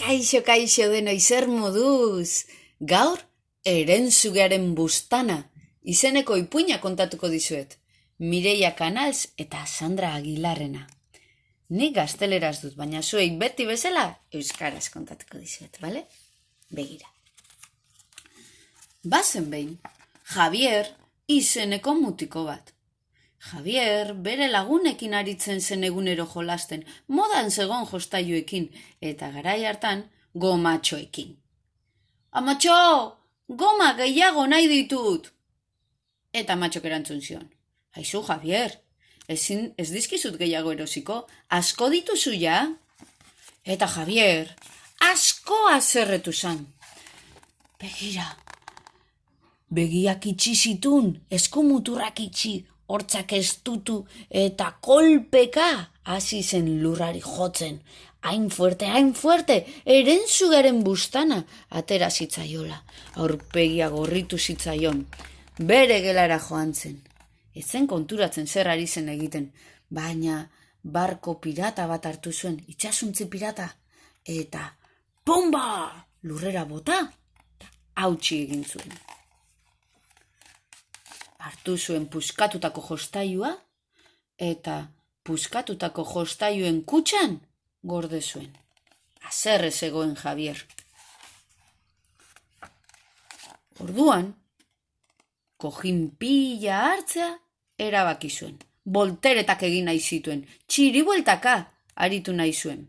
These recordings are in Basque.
Kaixo denoi zer moduz. Gaur, Erentzugaren bustana, izeneko ipuina kontatuko dizuet. Mireia Canals eta Sandra Aguilarrena. Ni gazteleraz dut, baina zuei beti bezala euskaraz kontatuko dizuet, bale? Begira. Bazen behin, Javier izeneko mutiko bat. Javier bere lagunekin aritzen zen egunero jolasten, modan zegon jostailuekin, eta garai hartan gomatxoekin. Amatxo, goma gehiago nahi ditut! Eta amatxok erantzun zion. Aizu, Javier, ez dizkizut gehiago erosiko, asko dituzu ja? Eta Javier, asko azerretu zan. Begira, begiak itxi zitun, eskumuturrak itxi, hortzak estutu eta kolpeka hasi zen lurrari jotzen. Hain fuerte, Erentzugaren bustana atera zitzaiola. Aurpegia gorritu zitzaion. Bere gelara joan zen. Ez zen konturatzen zer ari zen egiten, baina barko pirata bat hartu zuen, itsasuntzi pirata, eta pomba! Lurrera bota, hautsi egin zuen. Hartu zuen puskatutako jostailua, eta puskatutako jostailuen kutxan gorde zuen. Haserre zegoen Javier. Orduan, kojin pila hartzea erabaki zuen. Volteretak egin nahi zituen, txiribueltaka aritu nahi zuen.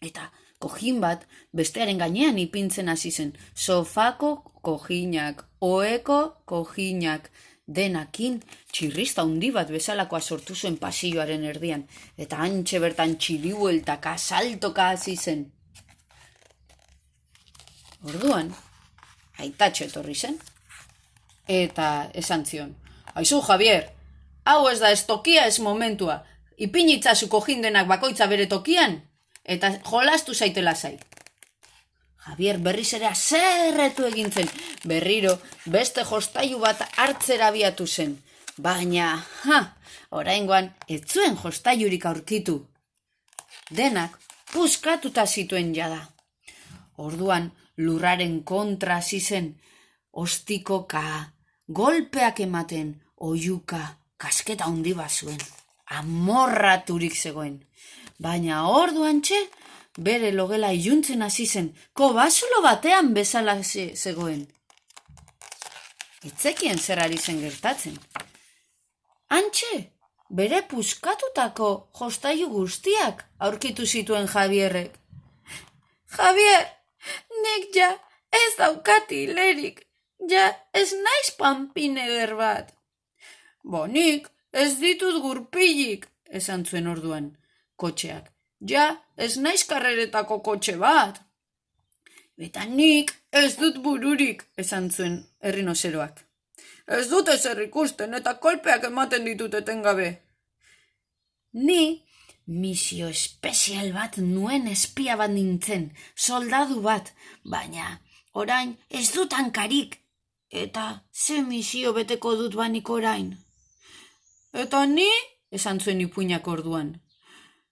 Eta kojin bat bestearen gainean ipintzen hasi zen. Sofako kojinak, oheko kojinak, denakin txirrista handi bat bezalakoa sortu zuen pasilloaren erdian, eta hantxe bertan txiribueltaka, saltoka hasi zen. Orduan, aitatxo etorri zen, eta esan zion, aizu, Javier, hau ez da ez tokia ez momentua, ipinitzazu kojin denak bakoitza bere tokian, eta jolastu zaitela zai. Javier berriz ere haserretu egin zen, berriro beste jostailu bat hartzera abiatu zen. Baina, oraingoan ez zuen jostailurik aurkitu. Denak puskatuta zituen jada. Orduan lurraren kontra hasi zen, ostikoka, golpeak ematen, oihuka, kasketa handi bat zuen. Amorraturik zegoen. Baina orduan bere logela iluntzen hasi zen, kobazulo batean bezala zegoen. Etzekien zer ari zen gertatzen. Hantxe, bere puskatutako jostailu guztiak aurkitu zituen Javierrek. Javier, nik ja ez daukat hilerik, ja ez naiz panpin eder bat. Nik ez ditut gurpilik, esan zuen orduan kotxeak. Ja, ez naiz karreretako kotxe bat. Eta nik ez dut bururik, esan zuen errinozeroak. Ez dut ezer ikusten eta kolpeak ematen ditut etengabe. Ni misio espezial bat nuen espia bat nintzen, soldadu bat, baina orain ez dut hankarik. Eta ze misio beteko dut banik orain. Eta ni, esan zuen ipuinak orduan.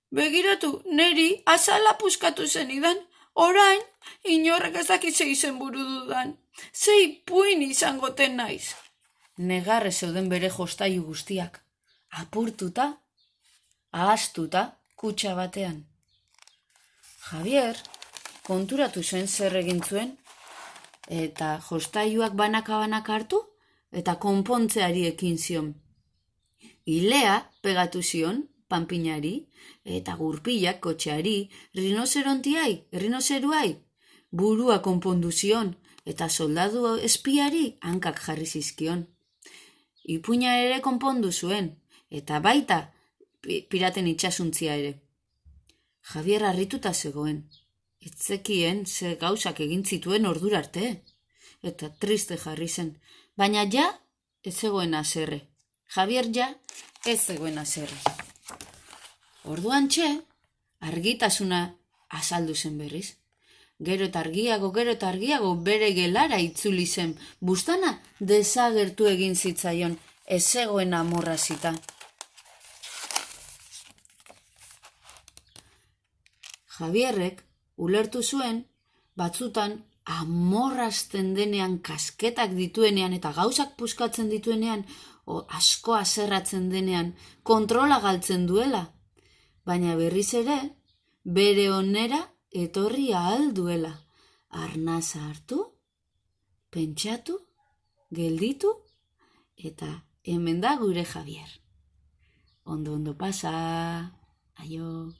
Begiratu, neri azala puskatu zenidan, orain inorrek ezakitze izen buru dudan. Ze ipuin izangoten naiz. Negarre zeuden bere jostailu guztiak, apurtuta, ahaztuta, kutxa batean. Javier konturatu zen zer egin zuen, eta jostailuak banaka hartu, eta konpontzeari ekin zion. Ilea pegatu zion, panpinari, eta gurpilak kotxeari, errinozeruai, burua konpondu zion, eta soldadu espiari hankak jarri zizkion. Ipuina ere konpondu zuen, eta baita piraten itsasuntzia ere. Javier harrituta zegoen, etzekien ze gauzak egin zituen ordura arte, eta triste jarri zen, baina ja ez zegoen haserre. Javier ja ez zegoen haserre. Orduan argitasuna azaldu zen berriz. Gero eta argiago bere gelara itzuli zen. Bustana desagertu egin zitzaion, ez zegoen amorrazita. Javierrek ulertu zuen, batzutan amorrazten denean, kasketak dituenean eta gauzak puskatzen dituenean, asko haserratzen denean, kontrola galtzen duela. Baina berriz ere, bere onera etorri ahal duela. Arnasa hartu, pentsatu, gelditu, eta hemen da gure Javier. Ondo pasa, aio.